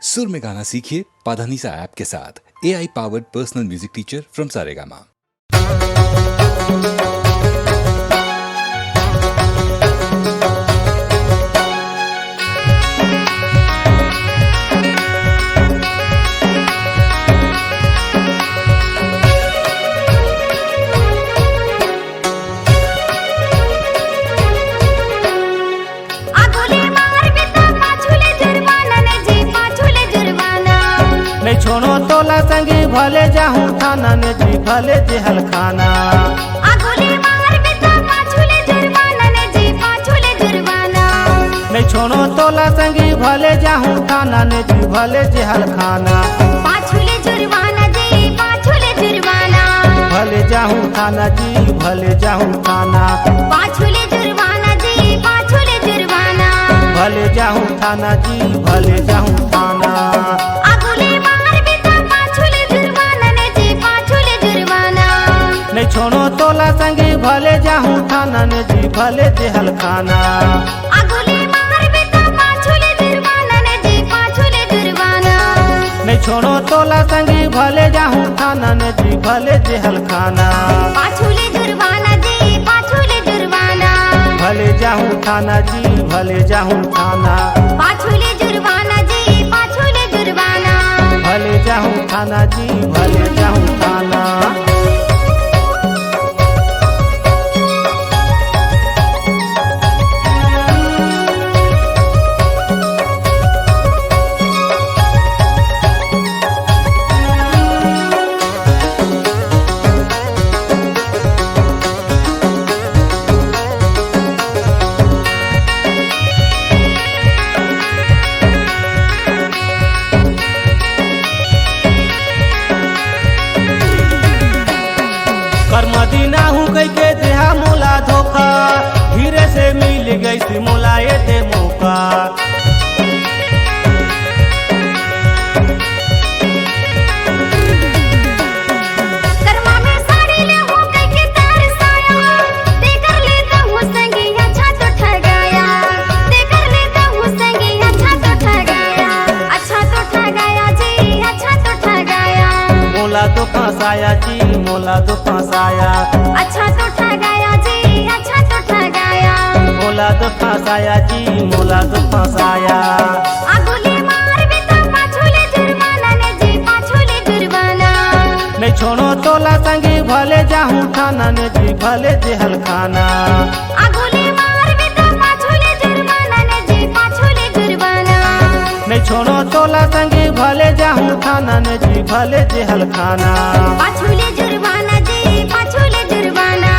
सुर में गाना सीखिए पाधानीसा ऐप के साथ। AI powered personal music teacher from Saregama. छोड़ो तोला संगी भले जाहूँ थाना ने जी भले जेहल खाना। नहीं छोड़ो तोला संगी भले जाहूँ थाना ने जी भले जेहल खाना। भले जाहूँ थाना जी भले जाहूँ थाना। भले जाहूँ थाना जी भले जाहूँ थाना। नहीं छोड़ो तोला संगी भले जाहूँ थाना ने जी भले जेहल खाना। नहीं छोड़ो तोला संगी भले जाहूँ थाना ने जी भले जेहल खाना। भले जाहूँ थाना जी भले जाहूँ थाना। भले जाहूँ थाना जी भले जाहूँ थाना। मदीना हूँ कह के देहा मोला धोखा। धीरे से मिल गई सी मोला ये दे मौका। मोला तो फंसाया जी मोला तो फंसाया। अच्छा तो ठगाया जी अच्छा तो ठगाया। मोला तो फंसाया जी मोला तो फंसाया। आगुले मार भी तो पाछुले जुर्माना ने जी पाछुले जुर्माना। नहीं छोड़ो तोला संगी भले जाहूँ थाना ने जी भले जेहल खाना। आगुले मार भी तो पाछुले जुर्माना ने जी पाछुले जुर्माना। नहीं छोड़ो तोला संगी भले जाहूँ थाना ने जी भले जेहल खाना। पाछुले जुर्माना जी पाछुले जुर्माना।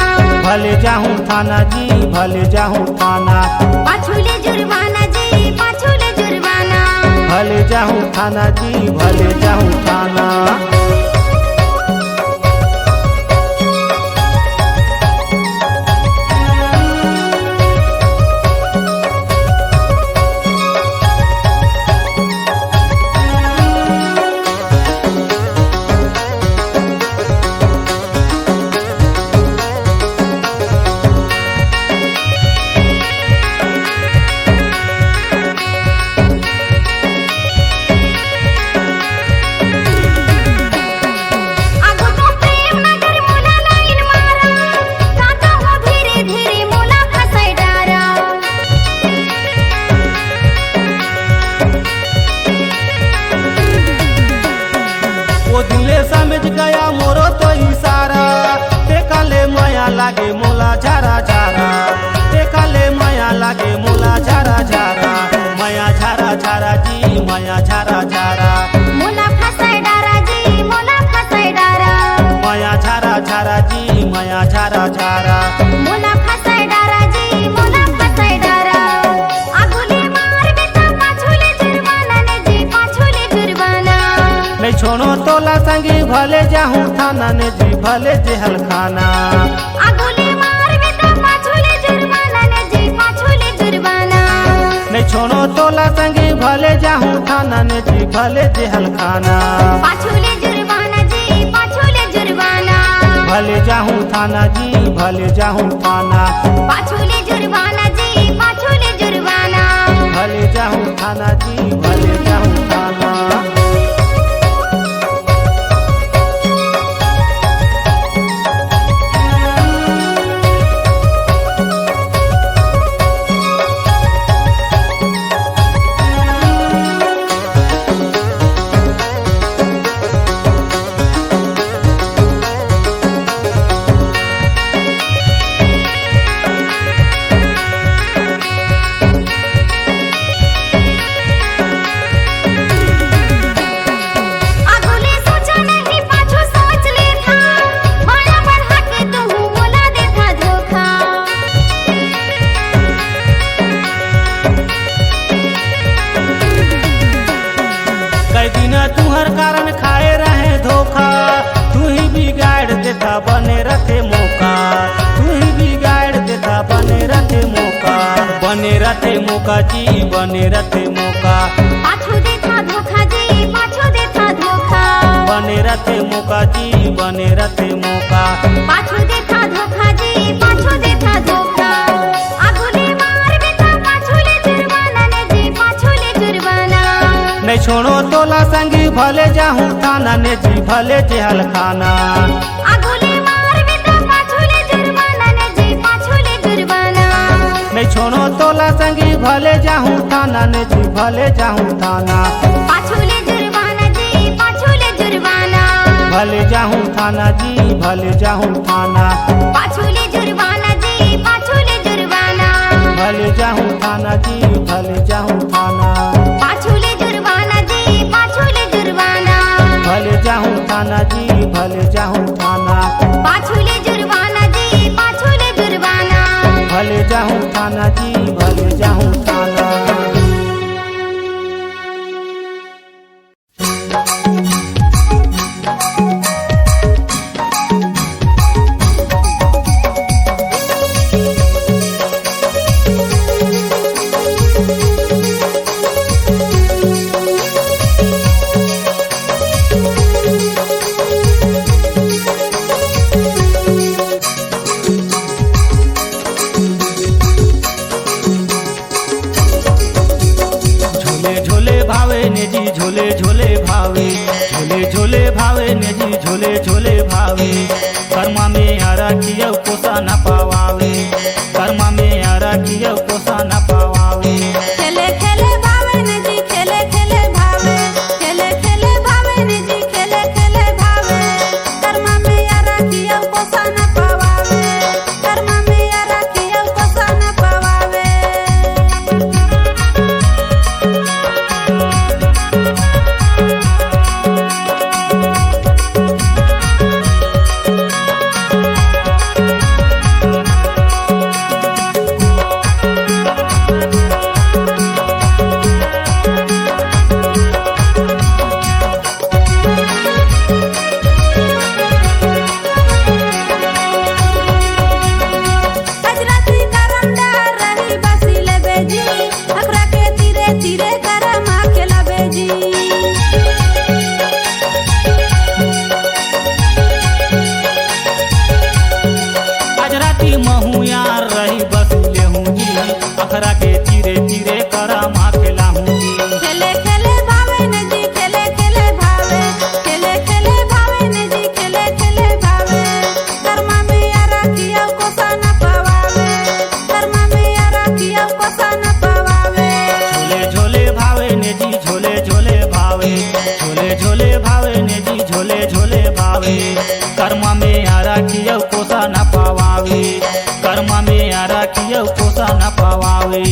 भले जाहूँ थाना जी भले जाहूँ थाना। पाछुले जुर्माना जी पाछुले जुर्माना। भले जाहूँ थाना जी भले जाहूँ थाना। समझ गया मोरो तो इशारा। देखा ले माया लागे मोला झारा झारा। देखा ले माया लागे मोला झारा झारा। माया झारा झारा जी माया झारा झारा। मोला फसाय डारा जी मोला फसाय डारा। माया झारा झारा जी माया झारा झारा। मोला फसाय डारा जी मोला फसाय डारा। आगुले मार भी तो पाछुले जुर्माना ने जी पाछुले जुर्माना। नहीं छोड़ो तोला संगी भले जाहूँ थाना ने जी भले जेहल खाना। आगुले मार भी तो पाछुले जुर्माना ने जी पाछुले जुर्माना। नहीं छोड़ो तोला संगी भले जाहूँ थाना ने जी भले जेहल खाना। पाछुले जुर्माना जी पाछुले जुर्माना। भले जाहूँ थाना जी भले जाहूँ थाना। पाछुले जुर्माना जी पाछुले जुर्माना। भले जाहूँ थाना जी भले जाहूँ थाना। दिन तुहर कारण खाए रहे धोखा, तू ही बिगाड़ देता बने रखे मौका, तू ही बिगाड़ देता बने रखे मौका, बने रखे मौका जी बने रखे मौका, पाछू देता धोखा जी पाछू देता धोखा, बने रखे मौका जी बने रखे मौका, पाछू देता धोखा जी पाछू देता धोखा। आगुले मार बेटा पाछूले जुर्माना ने जी पाछूले जुर्माना। नहीं छोड़ो तोला संगी भले जाहूँ थाना ने जी भले जेहल खाना, आगुले मार बेटा पाछूले जुर्माना ने जी पाछूले जुर्माना। नहीं छोड़ो तोला संगी भले जाहूँ थाना ने जी भले जाहूँ थाना, पाछूले जुर्माना जी पाछूले जुर्माना, भले जाहूँ थाना जी भले जाहूँ थाना, पाछूले जुर्माना जी पाछूले जुर्माना, भले जाहूँ थाना जी भले जाहूँ थाना, पाछूले जुर्माना जी पाछूले जुर्माना, भले जाहूँ थाना जी भले जाहूँ थाना, पाछूले जुर्माना जी पाछूले जुर्माना। भले जाहूँ थाना जी भले जाहूँ थाना। झोले भावे ने जी झोले झोले भावे, झोले झोले भावे ने जी झोले झोले भावे, कर्मा में आरा किया कोसा न पावावे, कर्मा में आरा किया कोसा न पावावे, खेले खेले भावे ने जी खेले खेले भावे, खेले खेले भावे ने जी खेले खेले भावे, कर्मा में यारा किया कोसा न पावावे, कर्मा में यारा किया कोसा न पावावे। अजराती करमदार रही बसीले बेजी, अखरा के तीरे तीरे करम आखेला बेजी। आज राती महू यार रही बसुले हूँ जी, अखरा के तीरे तीरे करा माँ खेला हूँ जी, खेले खेले भावे ने जी खेले खेले भावे, खेले खेले भावे ने जी खेले खेले भावे, कर्मा में यारा किया कोसा न पावावे, कर्मा में यारा किया कोसा न पावावे। झोले झोले भावे ने जी झोले झोले भावे, झोले झोले भावे ने जी झोले झोले भावे, कर्मा में आरा किया कोसा न पावावे, कर्मा में आरा किया कोसा न पावावे।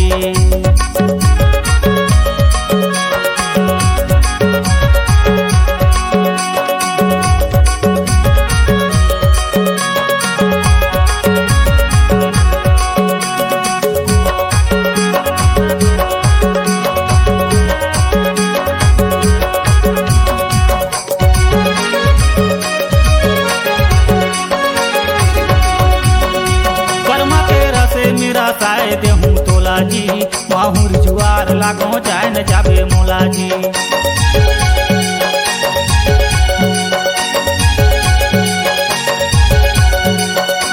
कर्मा के रसे मेरा साए देहूँ तोला जी, माहुर जुआर लागो जाए न जाबे मोला जी,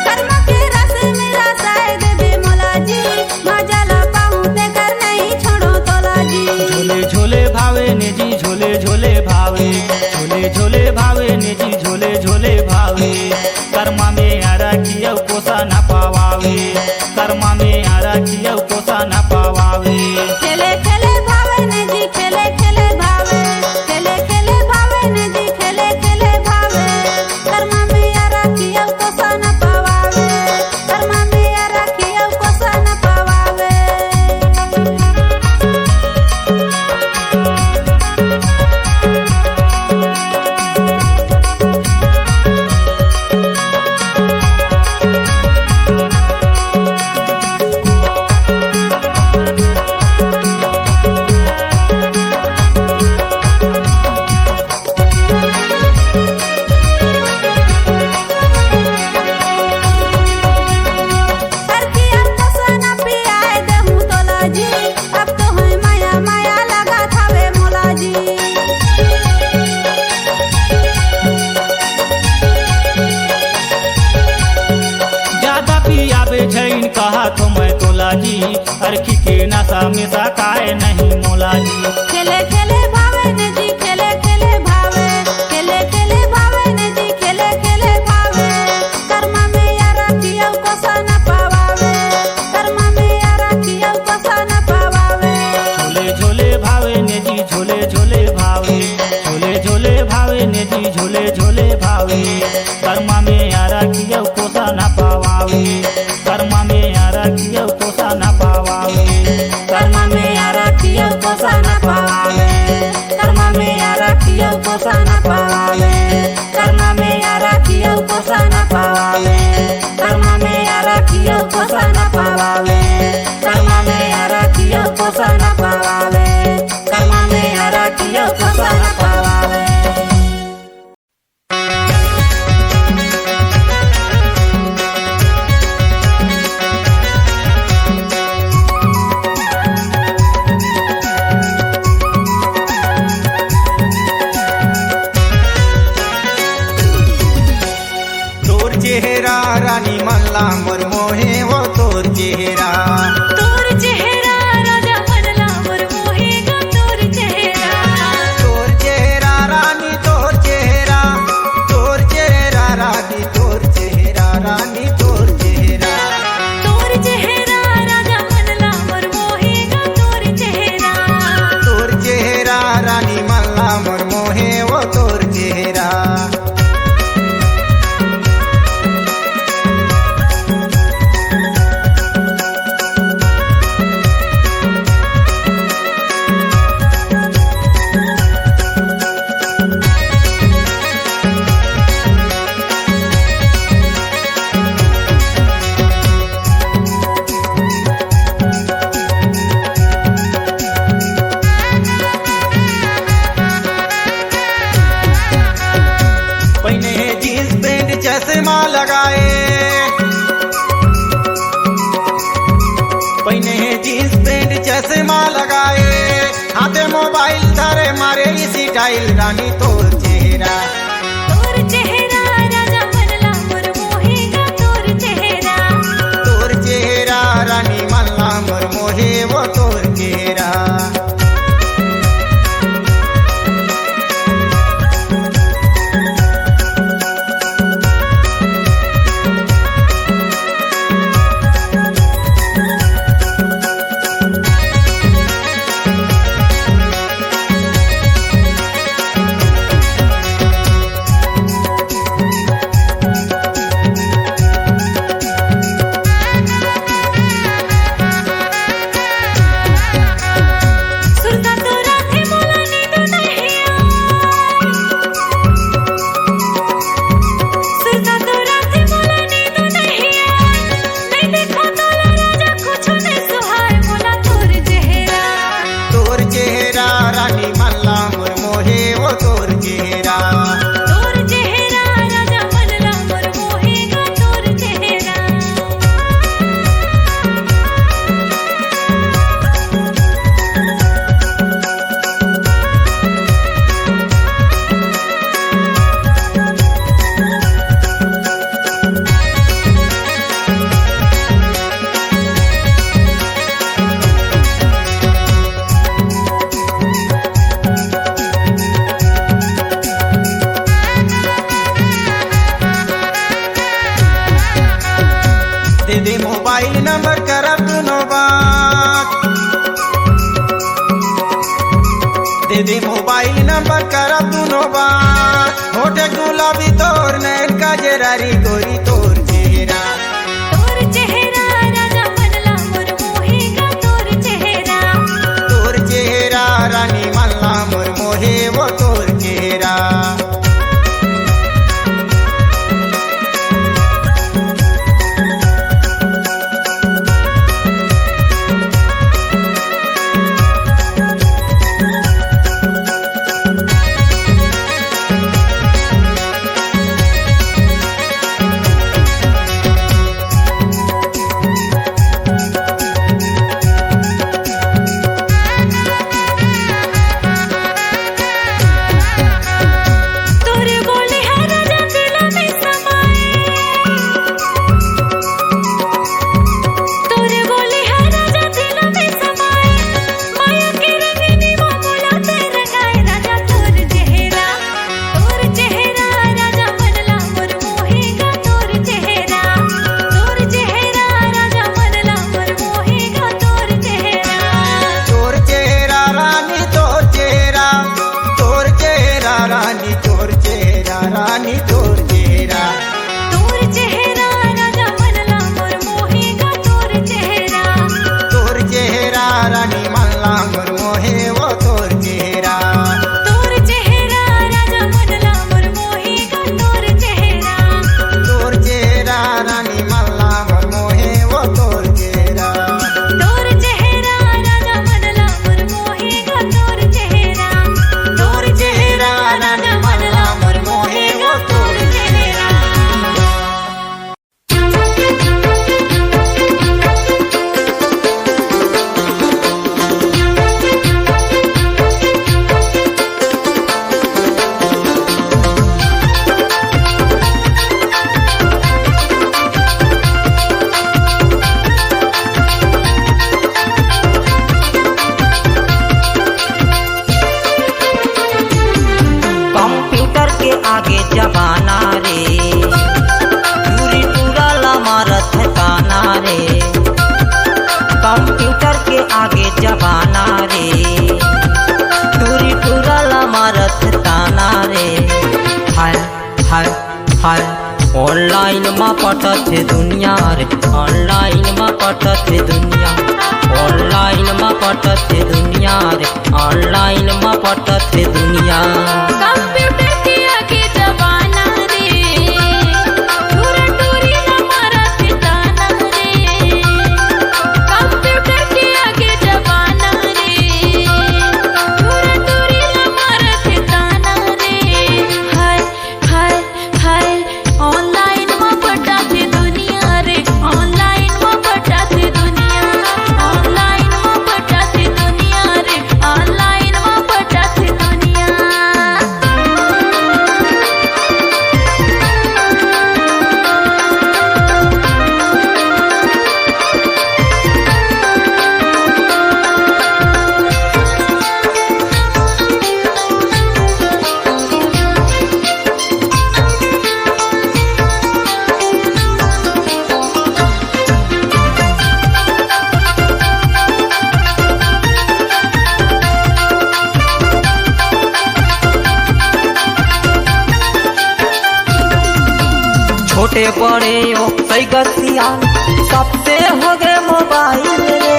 कर्मा के रस मेरा शायद दे मोला जी, मजाला पाऊं ते कर नहीं छोड़ो तोला जी। झोले झोले भावे ने जी झोले झोले भावे, झोले झोले भावे ने जी झोले झोले भावे, कर्मा में आरा किया कोसा न पावावे, कर्मा में आरा किया कोसा न पावावे। खेले खेले भावे ने जी खेले खेले भावे, खेले खेले भावे ने जी खेले खेले भावे, कर्मा में यारा किया कोसा न पावावे, कर्मा में यारा किया कोसा न पावावे। झोले झोले भावे कर्मा में यारा कियो कोसा न पावावे कर्मा में यारा कियो कोसा न पावावे कर्मा में यारा कियो कोसा न पावे कर्मा में यारा कियो कोसा न पावे कर्मा में यारा कियो कोसा न पावे कर्मा में यारा कियो कोसा न पावे कर्मा में यारा कियो कोसा न पावे कर्मा में यारा कियो कोसा न पावे चेहरा रानी मल्ला मोर मोहे वो तोर चेहरा राजा मनला मोर मोहे गा तोर चेहरा रानी तोर चेहरा रानी तोर चेहरा रानी तोर चेहरा राजा मनला मोर मोहे गा तोर चेहरा रानी मल्ला मोर मोहे वो तोर चेहरा पहने है जींस पैंट चश्मा लगाए पहने है जींस पैंट चश्मा लगाए हाथे मोबाइल धरे मारे इसी टाइल रानी तोर चेहरा राजा मनला मोर मोहे गा तोर चेहरा रानी मल्ला मोर मोहे वो तोर चेहरा सुरता तोरा थे मोला नींद नहीं सुरता तोरा थे मोला नींद नहीं नहीं देखो तोला राजा कुछ नहीं सुहाए मोला तोर चेहरा रानी मल्ला मोर मोहे वो तोर चेहरा राजा मनला मोर मोहे गा तोर चेहरा दे दे मोबाइल नंबर करब दुनो बात दे दे मोबाइल नंबर करब दुनो बात होठे गुलाबी तोर नैन का जरारी गोरी तोर चेहरा राजा मनला मोर मोहे गा तोर चेहरा रानी मल्ला मोर मोहे वो तोर चेहरा पटथे दुनिया रे ऑनलाइन में पटथे दुनिया ऑनलाइन में पटथे दुनिया रे ऑनलाइन में पटथे दुनिया। कंप्यूटर के आगे जमाना रे दूर दूरी हमारा ठिकाना रे कंप्यूटर के आगे जमाना रे दूर दूरी हमारा ठिकाना रे हाय हाय हाय ऑनलाइन में पटाती दुनिया रे ऑनलाइन में पटाती दुनिया ऑनलाइन में पटाती दुनिया रे ऑनलाइन में पटाती दुनिया। छोटे बड़े ओ सैगसिया सबसे हो गए मोबाइल रे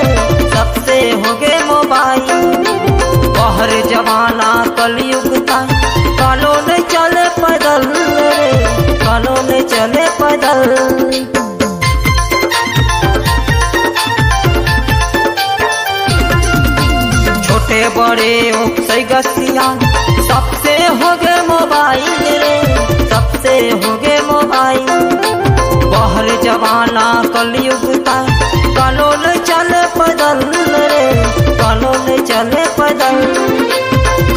सबसे हो गए मोबाइल बहर जमाना कलयुग का कालो नहीं चले पैदल रे कालो नहीं चले पैदल। छोटे बड़े ओ सैगसिया सबसे हो गए मोबाइल रे सबसे हो गए मोबाइल बहर जमाना कलयुग का कानून चले पैदल रे कानून चले पैदल।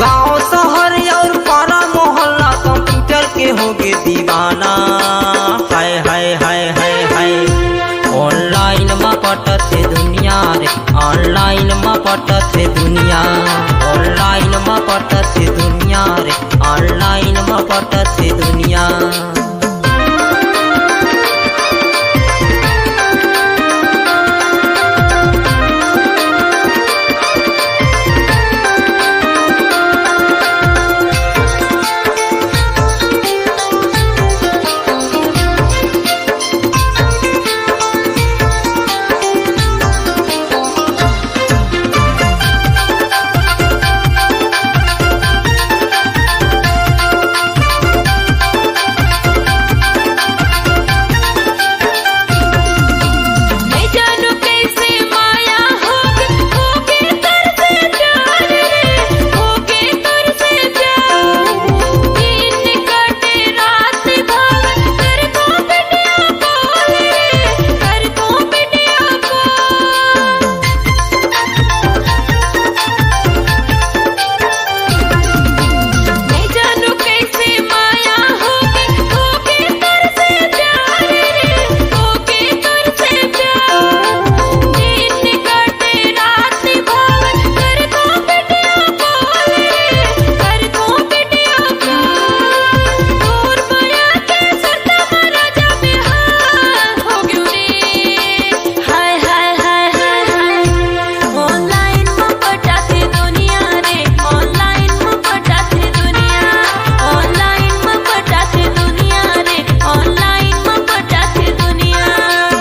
गांव शहर और पारा मोहल्ला कंप्यूटर के होगे दीवाना हाय हाय हाय हाय हाय ऑनलाइन में पटथे दुनिया रे ऑनलाइन में पटथे दुनिया ऑनलाइन में पटथे दुनिया रे ऑनलाइन में पटथे दुनिया।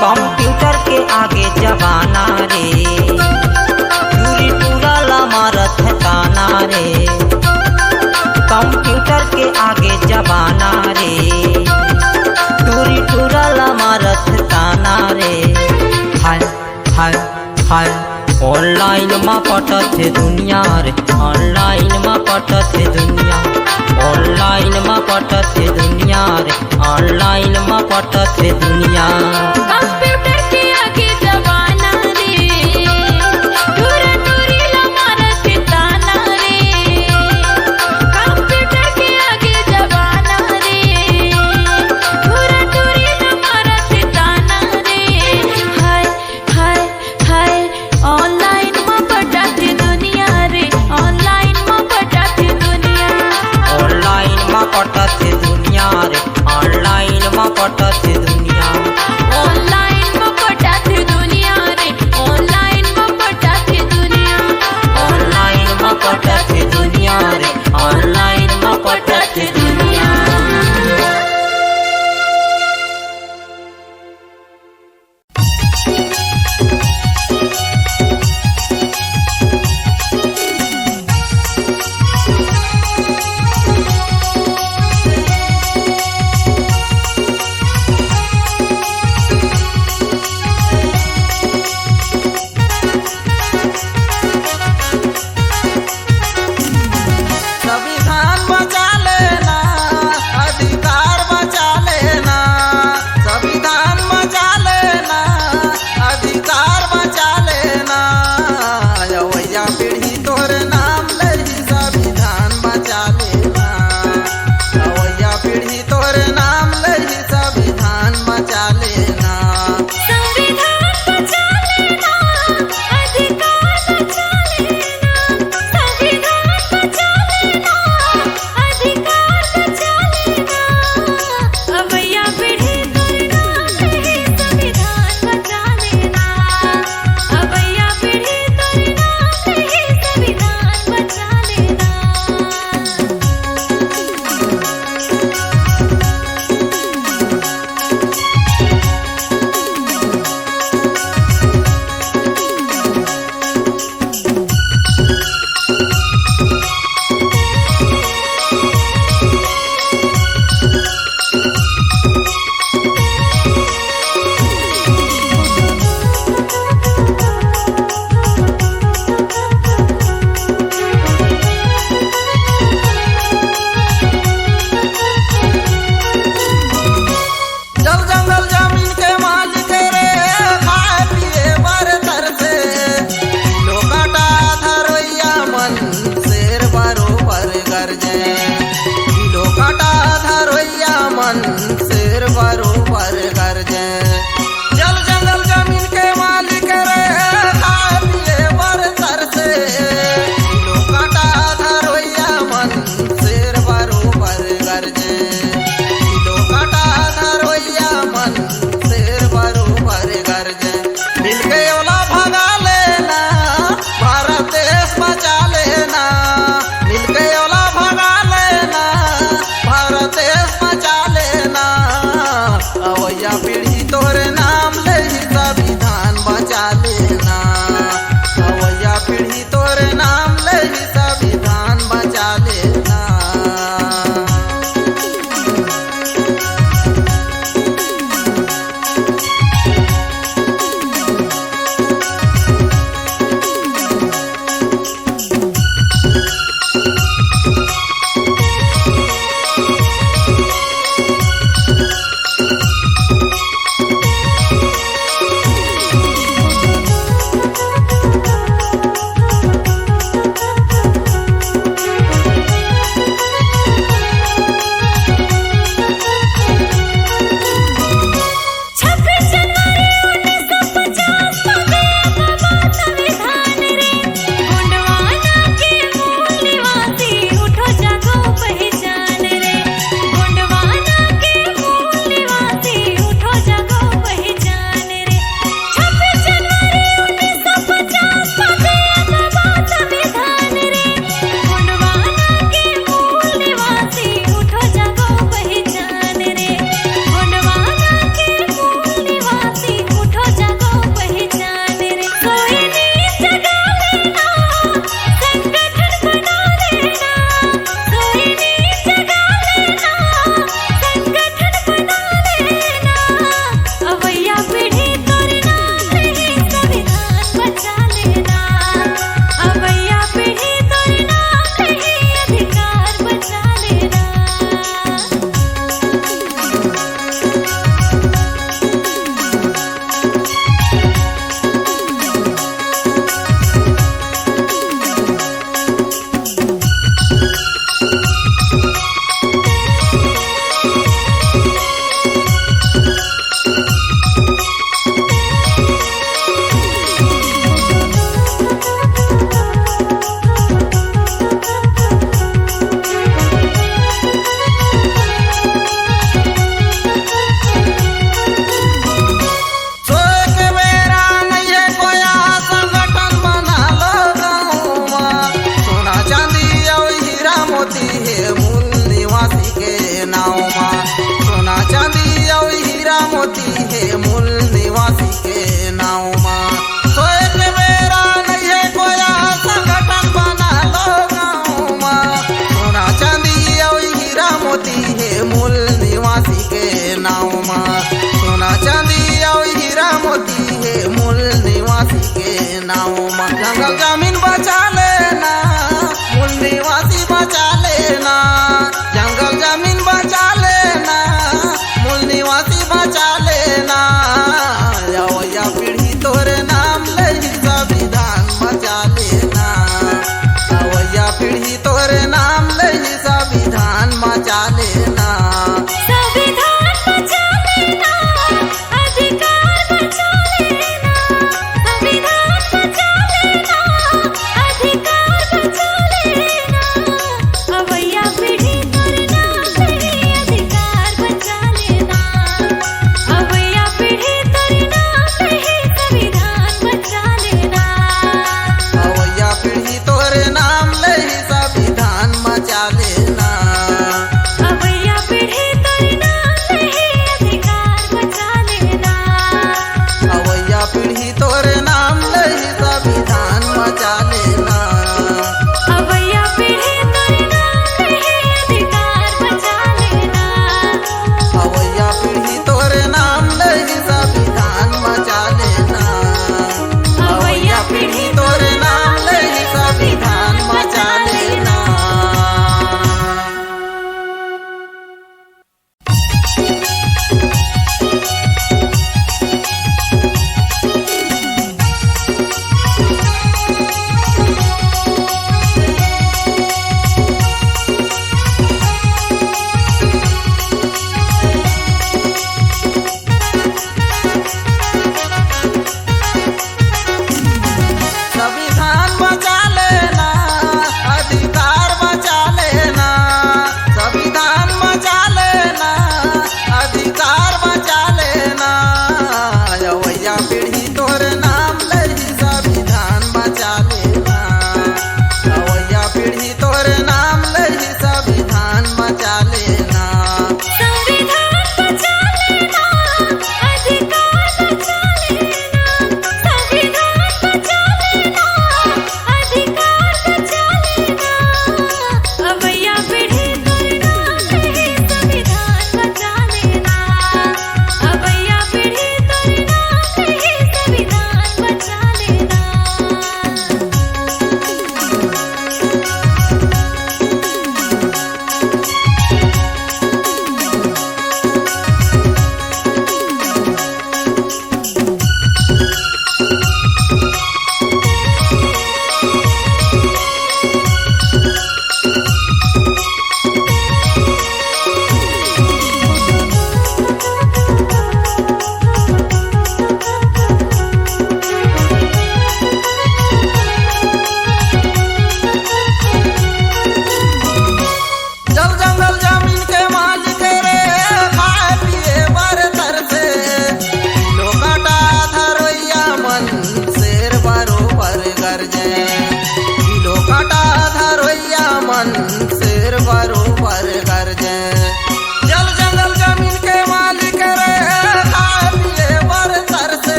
कंप्यूटर के आगे जमाना रे दूरी टूरला मारत ताना रे कंप्यूटर के आगे जमाना रे दूरी टूरला मारत ताना रे हाय हाय हाय ऑनलाइन में पटथे दुनिया रे ऑनलाइन में पटथे दुनिया ऑनलाइन में पटथे दुनिया रे ऑनलाइन में पटथे दुनिया। कंप्यूटर के आगे जमाना रे दूर दूरी हमारा ठिकाना रे कंप्यूटर के आगे जमाना रे दूर दूरी हमारा ठिकाना रे हाय हाय हाय ऑनलाइन में पटाती दुनिया रे ऑनलाइन में पटाती दुनिया ऑनलाइन में पटथे दुनिया रे ऑनलाइन में पटथे दुनिया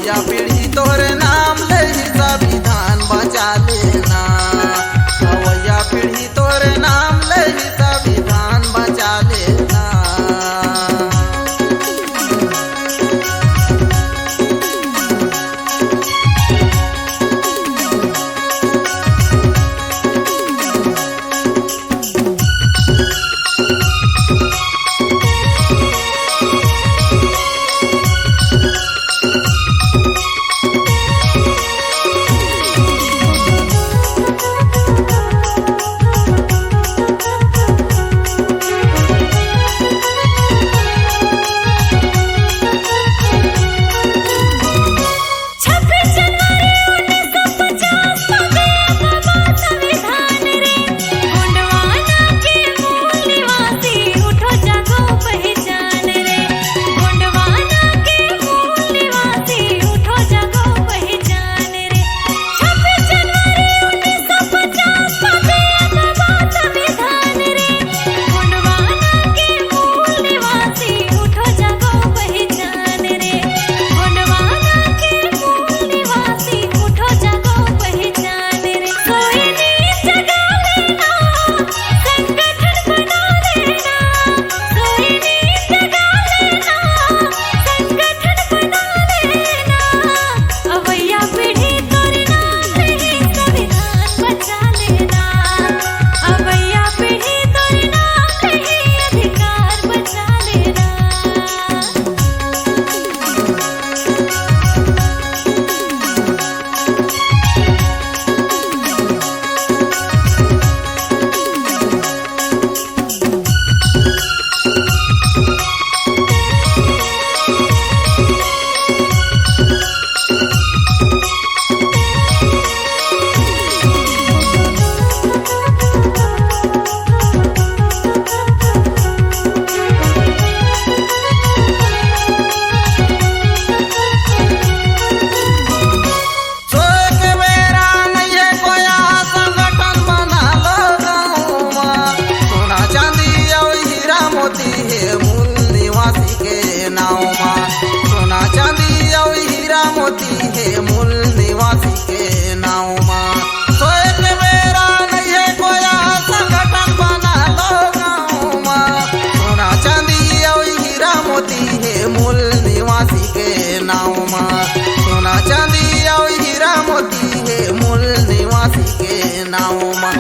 अवैया पीढ़ी तोरे नाम ले संविधान बचा लेना, अवैया पीढ़ी तोरे नाम ले संविधान बचा लेना।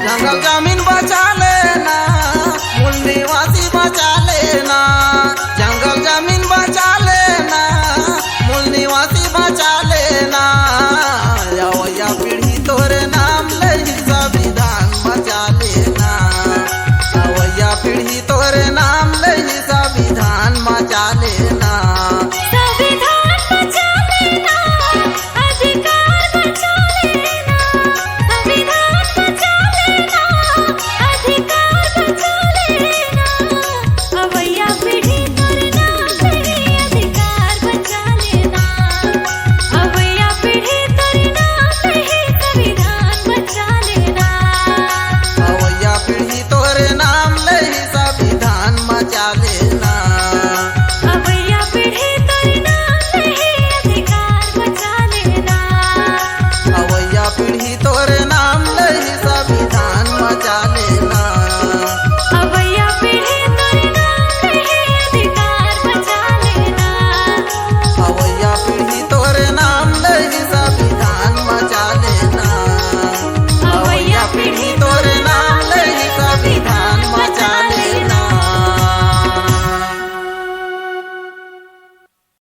जंगल जमीन बचा लेना, मूल निवासी बचा लेना।